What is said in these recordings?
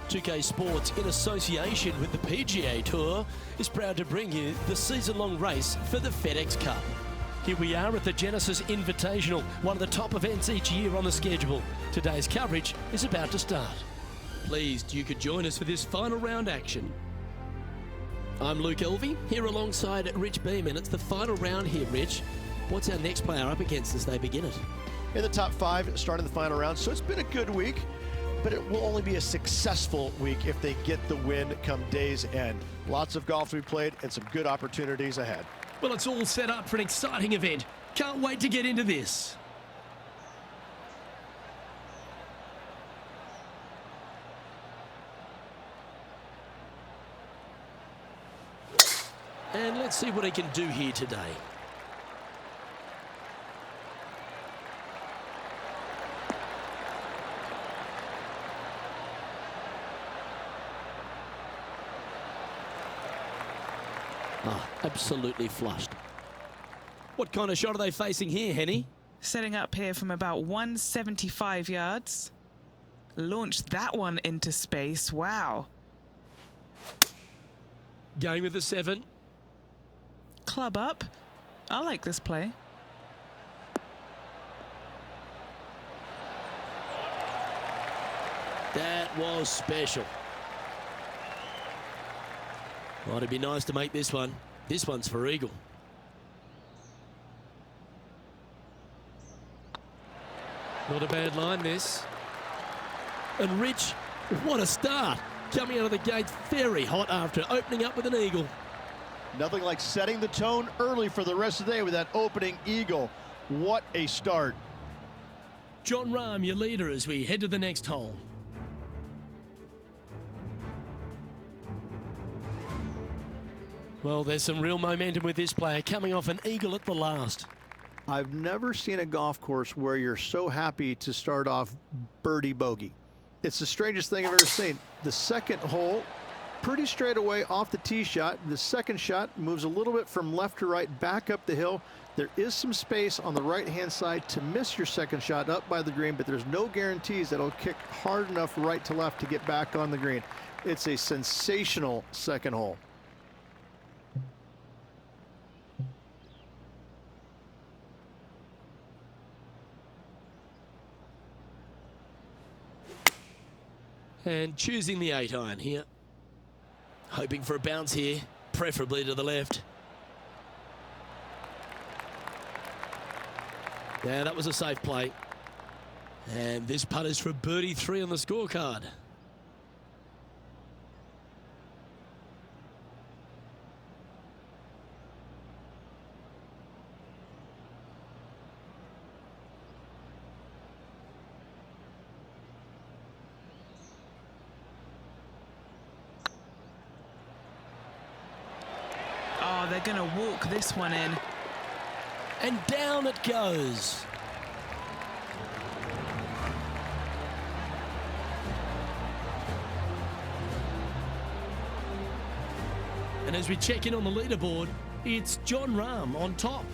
2K Sports, in association with the PGA Tour, is proud to bring you the season-long race for the FedEx Cup. Here we are at the Genesis Invitational, one of the top events each year on the schedule. Today's coverage is about to start. Pleased you could join us for this final round action. I'm Luke Elvey, here alongside Rich Beeman. It's the final round here, Rich. What's our next player up against as they begin it? In the top five, starting the final round, so it's been a good week, but it will only be a successful week if they get the win come day's end. Lots of golf to be played and some good opportunities ahead. Well, it's all set up for an exciting event. Can't wait to get into this. And let's see what he can do here today. Absolutely flushed. What kind of shot are they facing here, Henny? Setting up here from about 175 yards. Launched that one into space. Wow. Going with the 7. Club up. I like this play. That was special. Well, it'd be nice to make this one. This one's for eagle. Not a bad line, this. And Rich, what a start. Coming out of the gates very hot after opening up with an eagle. Nothing like setting the tone early for the rest of the day with that opening eagle. What a start. Jon Rahm, your leader, as we head to the next hole. Well, there's some real momentum with this player, coming off an eagle at the last. I've never seen a golf course where you're so happy to start off birdie bogey. It's the strangest thing I've ever seen. The second hole, pretty straight away off the tee shot. The second shot moves a little bit from left to right, back up the hill. There is some space on the right-hand side to miss your second shot up by the green, but there's no guarantees that it'll kick hard enough right to left to get back on the green. It's a sensational second hole. And choosing the 8-iron here. Hoping for a bounce here, preferably to the left. Yeah, that was a safe play. And this putt is for birdie 3 on the scorecard. Oh, they're going to walk this one in. And down it goes. And as we check in on the leaderboard, it's Jon Rahm on top.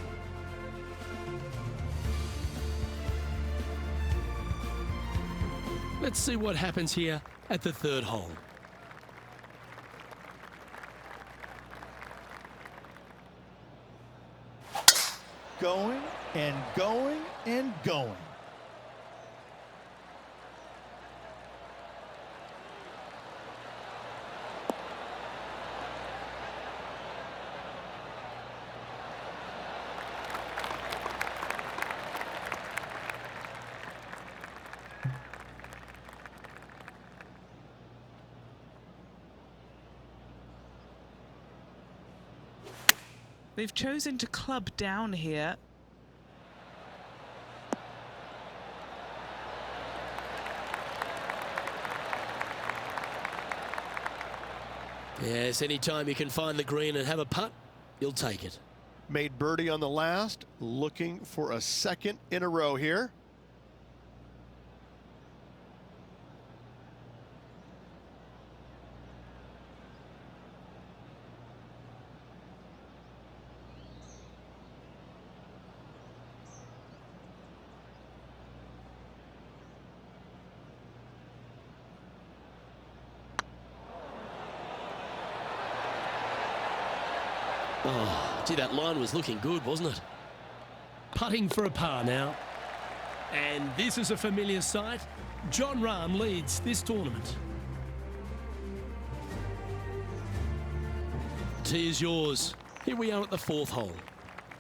Let's see what happens here at the third hole. Going and going and going. They've chosen to club down here. Yes, anytime you can find the green and have a putt, you'll take it. Made birdie on the last, looking for a second in a row here. Oh, gee, that line was looking good, wasn't it? Putting for a par now. And this is a familiar sight. Jon Rahm leads this tournament. Tee is yours. Here we are at the 4th hole.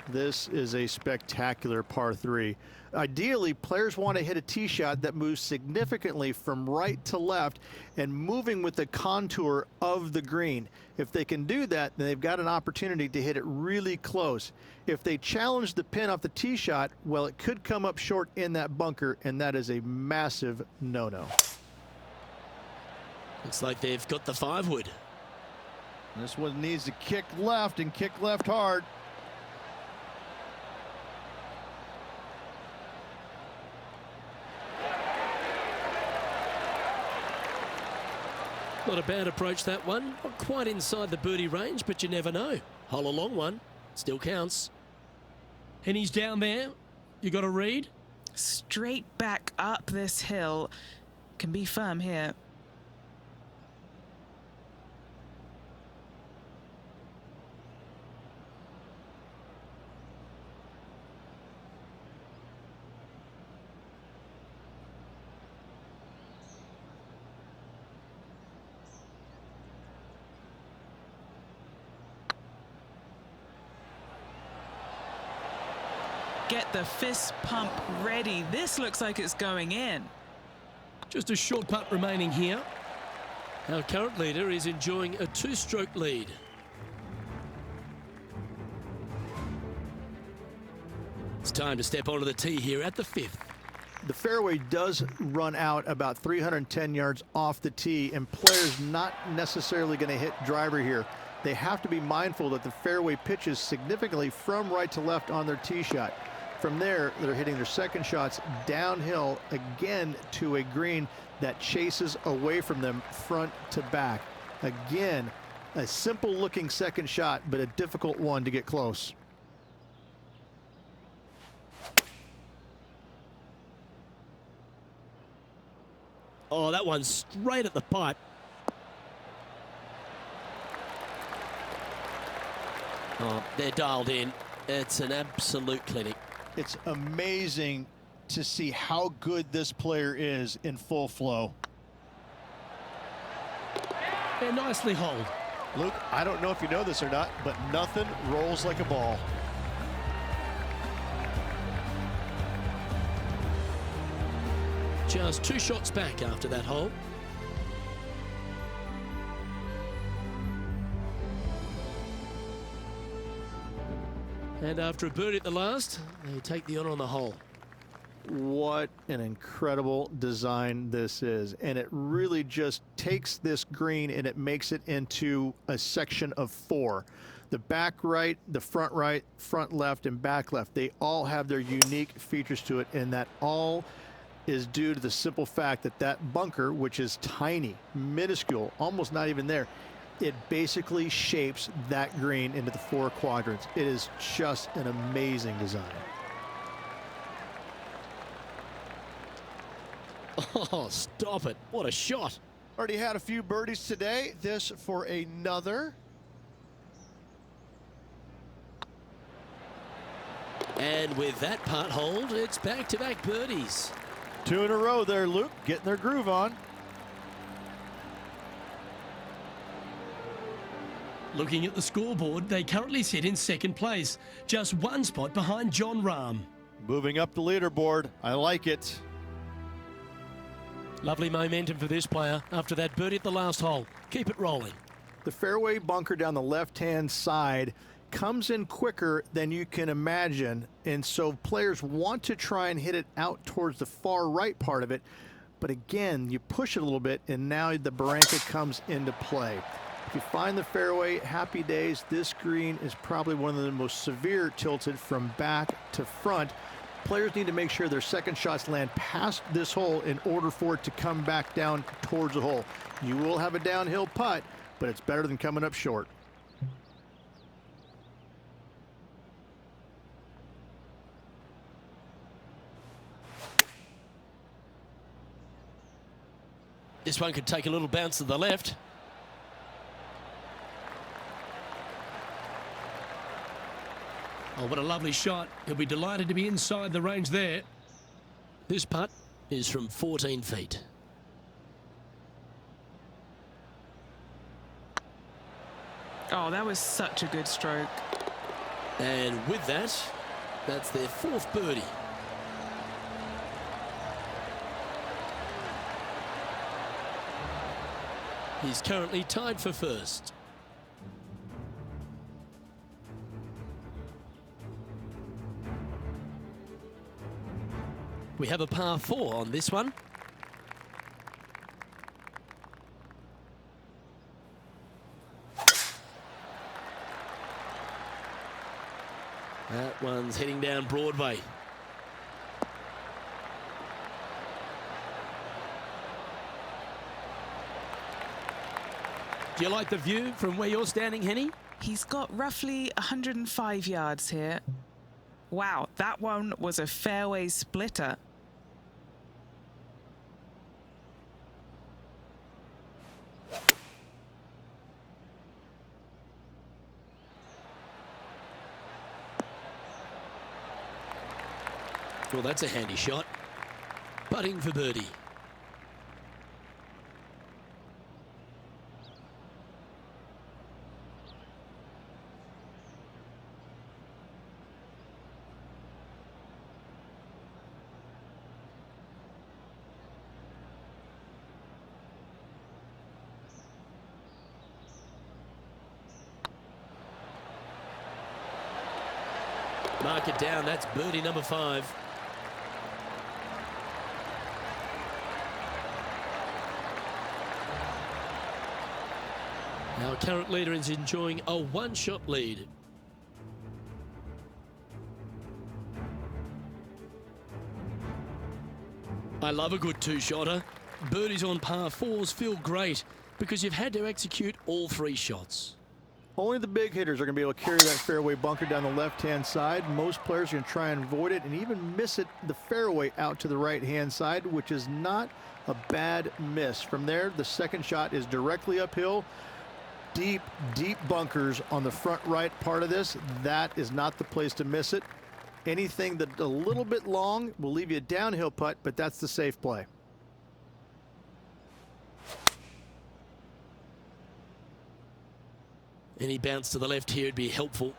This is a spectacular par 3. Ideally, players want to hit a tee shot that moves significantly from right to left and moving with the contour of the green. If they can do that, then they've got an opportunity to hit it really close. If they challenge the pin off the tee shot, well, it could come up short in that bunker, and that is a massive no-no. Looks like they've got the 5-wood. This one needs to kick left and kick left hard. Not a bad approach, that one. Not quite inside the birdie range, but you never know. Hole a long one. Still counts. And he's down there. You got a read? Straight back up this hill. Can be firm here. Get the fist pump ready. This looks like it's going in. Just a short putt remaining here. Our current leader is enjoying a 2-stroke lead. It's time to step onto the tee here at the 5th. The fairway does run out about 310 yards off the tee, and players not necessarily going to hit driver here. They have to be mindful that the fairway pitches significantly from right to left on their tee shot. From there, they're hitting their second shots downhill again to a green that chases away from them front to back. Again, a simple looking second shot, but a difficult one to get close. Oh, that one's straight at the pipe. Oh, they're dialed in. It's an absolute clinic. It's amazing to see how good this player is in full flow. They're nicely holed. Luke, I don't know if you know this or not, but nothing rolls like a ball. Just 2 shots back after that hole. And after a birdie at the last, they take the honor on the hole. What an incredible design this is. And it really just takes this green and it makes it into a section of 4. The back right, front left, and back left, they all have their unique features to it, and that all is due to the simple fact that that bunker, which is tiny, minuscule, almost not even there, it basically shapes that green into the 4 quadrants. It is just an amazing design. Oh, stop it. What a shot. Already had a few birdies today. This for another. And with that putt hold, it's back-to-back birdies. 2 in a row there, Luke, getting their groove on. Looking at the scoreboard, they currently sit in 2nd place, just 1 spot behind Jon Rahm. Moving up the leaderboard. I like it. Lovely momentum for this player after that birdie at the last hole. Keep it rolling. The fairway bunker down the left-hand side comes in quicker than you can imagine, and so players want to try and hit it out towards the far right part of it, but again, you push it a little bit, and now the barranca comes into play. If you find the fairway, happy days. This green is probably one of the most severe tilted from back to front. Players need to make sure their second shots land past this hole in order for it to come back down towards the hole. You will have a downhill putt, but it's better than coming up short. This one could take a little bounce to the left. Oh, what a lovely shot. He'll be delighted to be inside the range there. This putt is from 14 feet. Oh, that was such a good stroke. And with that, that's their fourth birdie. He's currently tied for first. We have a par 4 on this one. That one's heading down Broadway. Do you like the view from where you're standing, Henny? He's got roughly 105 yards here. Wow, that one was a fairway splitter. Well, that's a handy shot. Putting for birdie. Mark it down. That's birdie number 5. Our current leader is enjoying a one-shot lead. I love a good two-shotter. Birdies on par 4s feel great because you've had to execute all 3 shots. Only the big hitters are going to be able to carry that fairway bunker down the left-hand side. Most players are going to try and avoid it and even miss it the fairway out to the right-hand side, which is not a bad miss. From there, the second shot is directly uphill. Deep, deep bunkers on the front right part of this. That is not the place to miss it. Anything that's a little bit long will leave you a downhill putt, but that's the safe play. Any bounce to the left here would be helpful.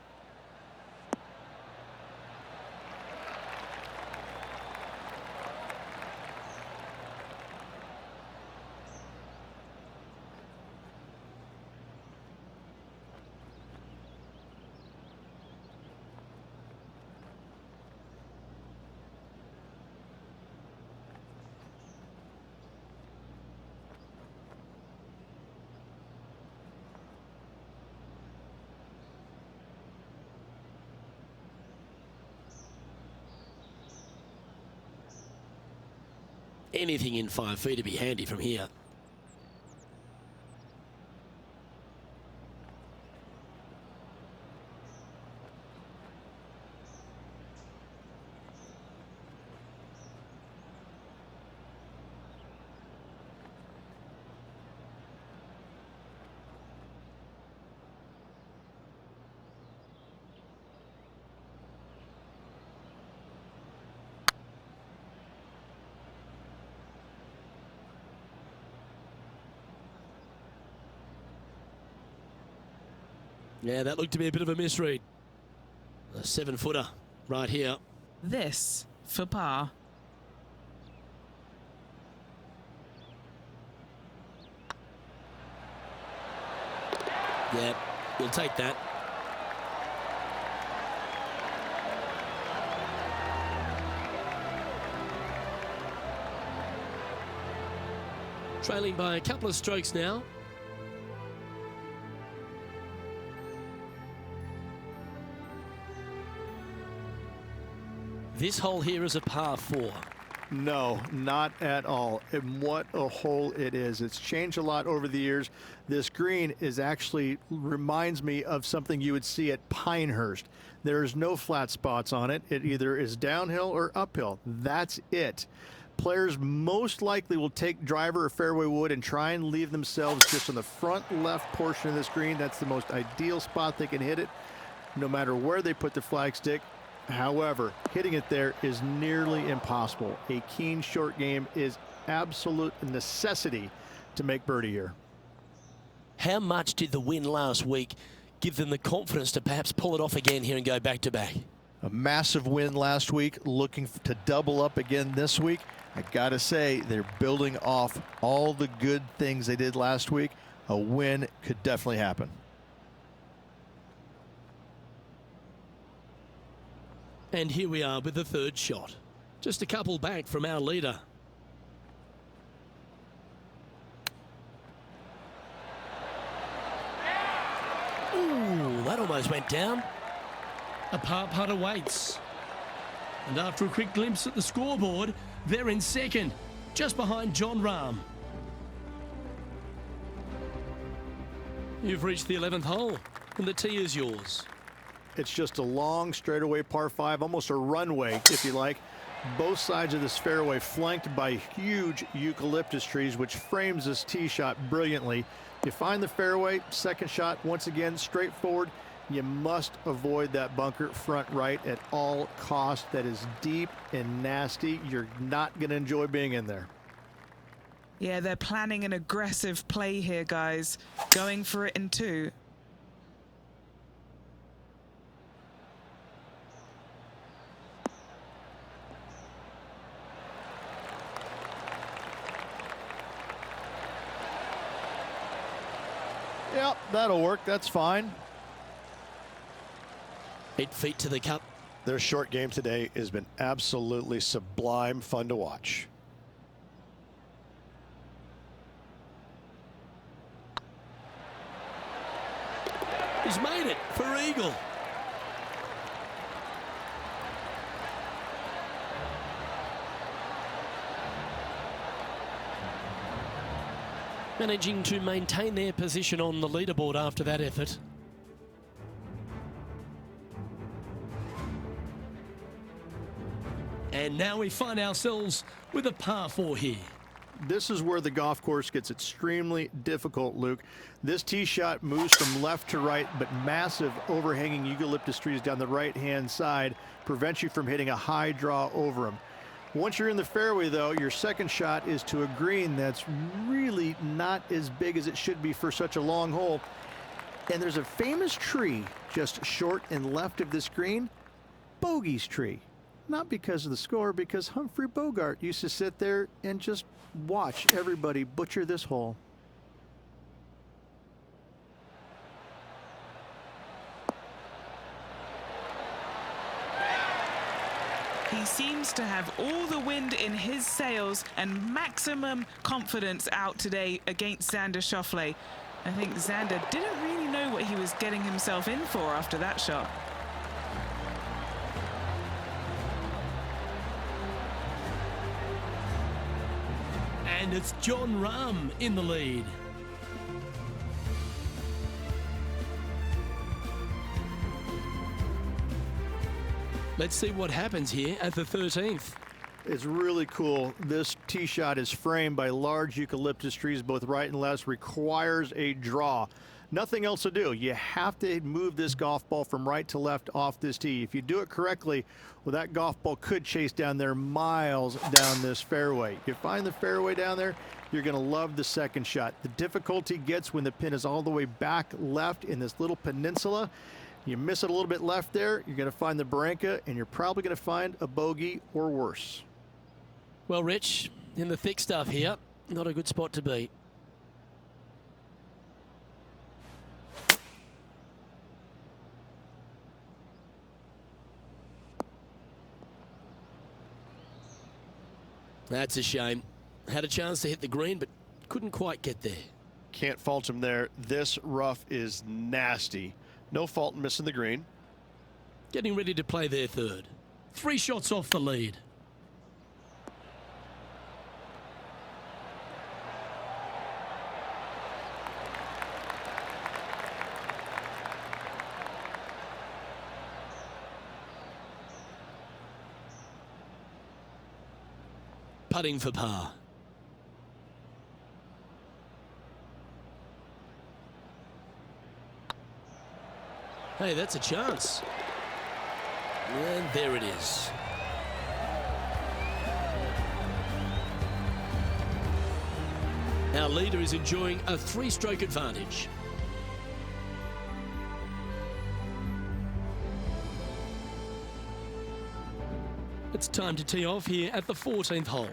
Anything in 5 feet to be handy from here. Yeah, that looked to be a bit of a misread. A 7-footer right here. This for par. Yeah, we'll take that. Trailing by a couple of strokes now. This hole here is a par 4. No, not at all. And what a hole it is. It's changed a lot over the years. This green is actually reminds me of something you would see at Pinehurst. There's no flat spots on it. It either is downhill or uphill. That's it. Players most likely will take driver or fairway wood and try and leave themselves just on the front left portion of this green. That's the most ideal spot they can hit it. no matter where they put the flagstick. However, hitting it there is nearly impossible. A keen short game is absolute necessity to make birdie here. How much did the win last week give them the confidence to perhaps pull it off again here and go back-to-back? A massive win last week, looking to double up again this week. I gotta say, they're building off all the good things they did last week. A win could definitely happen. And here we are with the third shot. Just a couple back from our leader. Ooh, that almost went down. A par putt awaits. And after a quick glimpse at the scoreboard, they're in second, just behind Jon Rahm. You've reached the 11th hole, and the tee is yours. It's just a long straightaway par 5, almost a runway, if you like. Both sides of this fairway flanked by huge eucalyptus trees, which frames this tee shot brilliantly. You find the fairway, second shot, once again, straightforward. You must avoid that bunker front right at all costs. That is deep and nasty. You're not going to enjoy being in there. Yeah, they're planning an aggressive play here, guys. Going for it in 2. Yep, that'll work. That's fine. 8 feet to the cup. Their short game today has been absolutely sublime fun to watch. He's made it for eagle. Managing to maintain their position on the leaderboard after that effort. And now we find ourselves with a par 4 here. This is where the golf course gets extremely difficult, Luke. This tee shot moves from left to right, but massive overhanging eucalyptus trees down the right-hand side prevents you from hitting a high draw over them. Once you're in the fairway, though, your second shot is to a green that's really not as big as it should be for such a long hole. And there's a famous tree just short and left of this green, Bogey's tree. Not because of the score, because Humphrey Bogart used to sit there and just watch everybody butcher this hole. He seems to have all the wind in his sails and maximum confidence out today against Xander Schauffele. I think Xander didn't really know what he was getting himself in for after that shot. And it's Jon Rahm in the lead. Let's see what happens here at the 13th. It's really cool. This tee shot is framed by large eucalyptus trees, both right and left, requires a draw. Nothing else to do. You have to move this golf ball from right to left off this tee. If you do it correctly, well, that golf ball could chase down there miles down this fairway. You find the fairway down there, you're going to love the second shot. The difficulty gets when the pin is all the way back left in this little peninsula. You miss it a little bit left there, you're going to find the barranca, and you're probably going to find a bogey or worse. Well, Rich, in the thick stuff here, not a good spot to be. That's a shame. Had a chance to hit the green, but couldn't quite get there. Can't fault him there. This rough is nasty. No fault in missing the green. Getting ready to play their third. 3 shots off the lead. Putting for par. Hey, that's a chance. And there it is. Our leader is enjoying a 3-stroke advantage. It's time to tee off here at the 14th hole.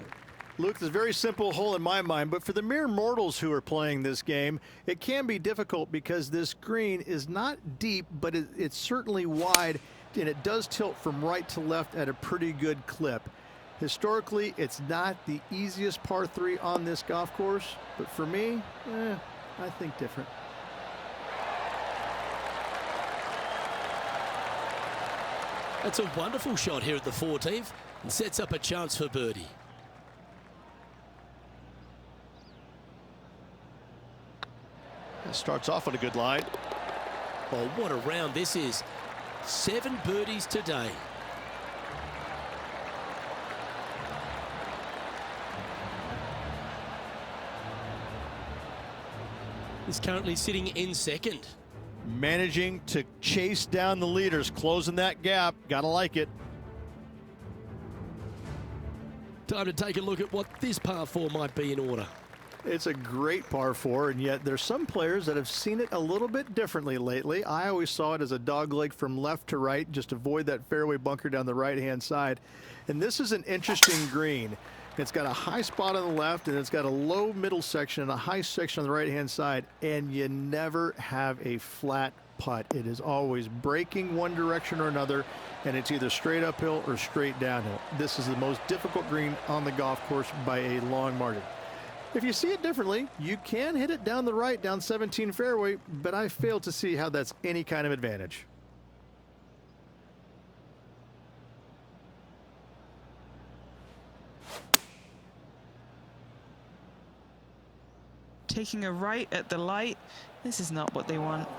Luke, it's a very simple hole in my mind, but for the mere mortals who are playing this game, it can be difficult because this green is not deep, but it's certainly wide, and it does tilt from right to left at a pretty good clip. Historically, it's not the easiest par 3 on this golf course, but for me, I think different. That's a wonderful shot here at the 14th and sets up a chance for birdie. Starts off on a good line. Oh, what a round this is. 7 birdies today. He's currently sitting in second. Managing to chase down the leaders, closing that gap. Gotta like it. Time to take a look at what this par 4 might be in order. It's a great par 4, and yet there's some players that have seen it a little bit differently lately. I always saw it as a dogleg from left to right, just avoid that fairway bunker down the right-hand side. And this is an interesting green. It's got a high spot on the left, and it's got a low middle section and a high section on the right-hand side, and you never have a flat putt. It is always breaking one direction or another, and it's either straight uphill or straight downhill. This is the most difficult green on the golf course by a long margin. If you see it differently, you can hit it down the right, down 17 fairway, but I fail to see how that's any kind of advantage. Taking a right at the light. This is not what they want.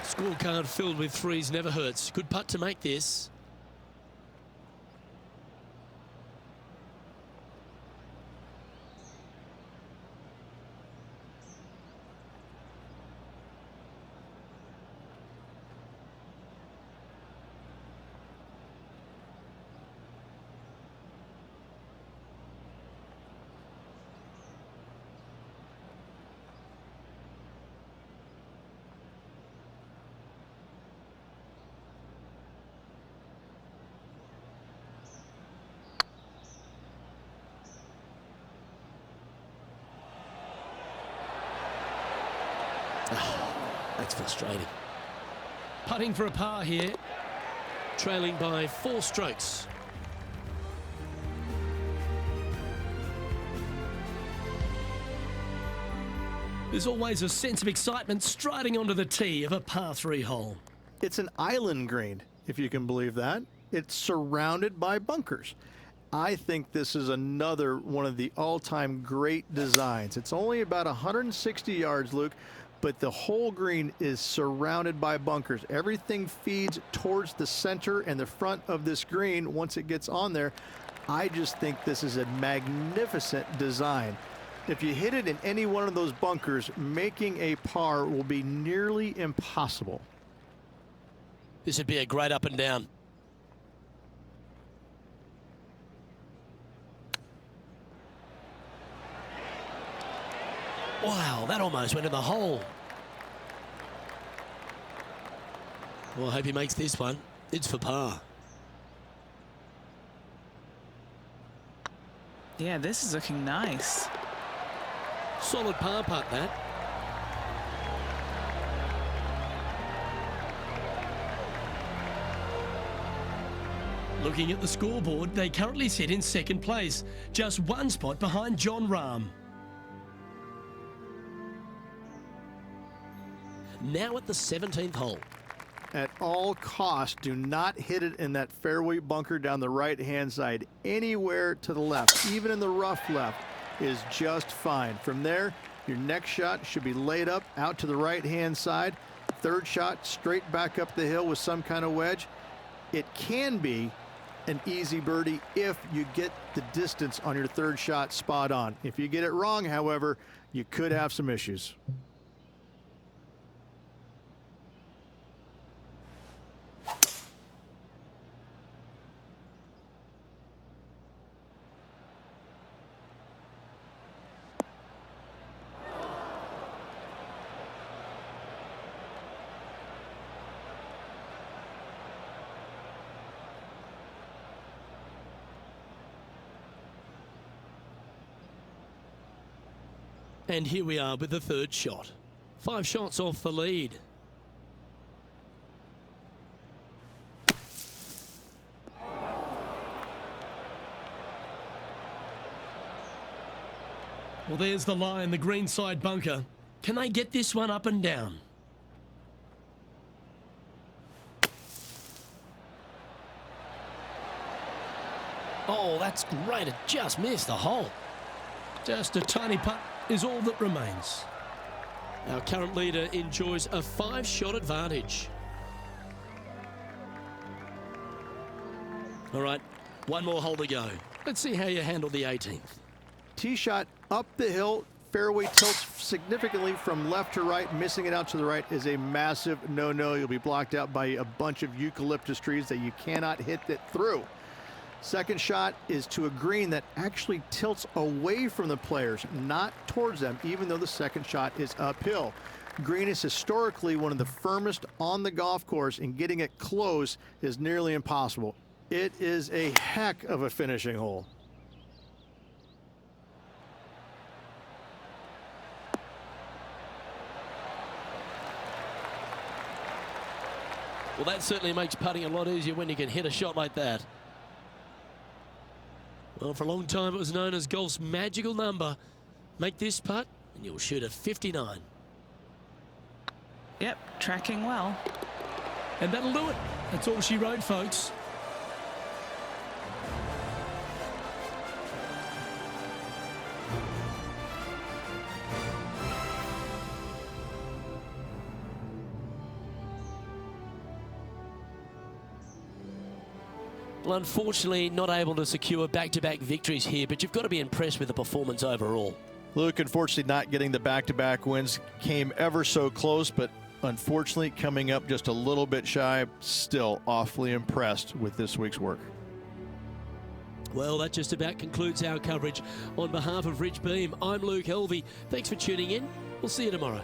Scorecard filled with 3s never hurts. Good putt to make this. That's frustrating. Putting for a par here, trailing by 4 strokes. There's always a sense of excitement striding onto the tee of a par 3 hole. It's an island green, if you can believe that. It's surrounded by bunkers. I think this is another one of the all-time great designs. It's only about 160 yards, Luke, but the whole green is surrounded by bunkers. Everything feeds towards the center and the front of this green once it gets on there. I just think this is a magnificent design. If you hit it in any one of those bunkers, making a par will be nearly impossible. This would be a great up and down. Wow, that almost went in the hole. Well, I hope he makes this one. It's for par. Yeah, this is looking nice. Solid par putt, that. Looking at the scoreboard, they currently sit in second place, just 1 spot behind John Rahm. Now at the 17th hole. At all costs, do not hit it in that fairway bunker down the right-hand side. Anywhere to the left, even in the rough left, is just fine. From there, your next shot should be laid up out to the right-hand side. Third shot, straight back up the hill with some kind of wedge. It can be an easy birdie if you get the distance on your third shot spot on. If you get it wrong, however, you could have some issues. And here we are with the third shot. 5 shots off the lead. Well, there's the line, the green side bunker. Can they get this one up and down? Oh, that's great. It just missed the hole. Just a tiny putt is all that remains. Our current leader enjoys a 5-shot advantage. All right, one more hole to go. Let's see how you handle the 18th. Tee shot up the hill, fairway tilts significantly from left to right. Missing it out to the right is a massive no-no. You'll be blocked out by a bunch of eucalyptus trees that you cannot hit it through. Second shot is to a green that actually tilts away from the players, not towards them, even though the second shot is uphill. Green is historically one of the firmest on the golf course, and getting it close is nearly impossible. It is a heck of a finishing hole. Well, that certainly makes putting a lot easier when you can hit a shot like that. Well, for a long time it was known as golf's magical number. Make this putt and you'll shoot a 59. Yep, tracking well. And that'll do it. That's all she wrote, folks. Well, unfortunately, not able to secure back-to-back victories here, but you've got to be impressed with the performance overall. Luke, unfortunately, not getting the back-to-back wins. Came ever so close, but unfortunately coming up just a little bit shy. Still awfully impressed with this week's work. Well, that just about concludes our coverage. On behalf of Rich Beam, I'm Luke Helvey. Thanks for tuning in. We'll see you tomorrow.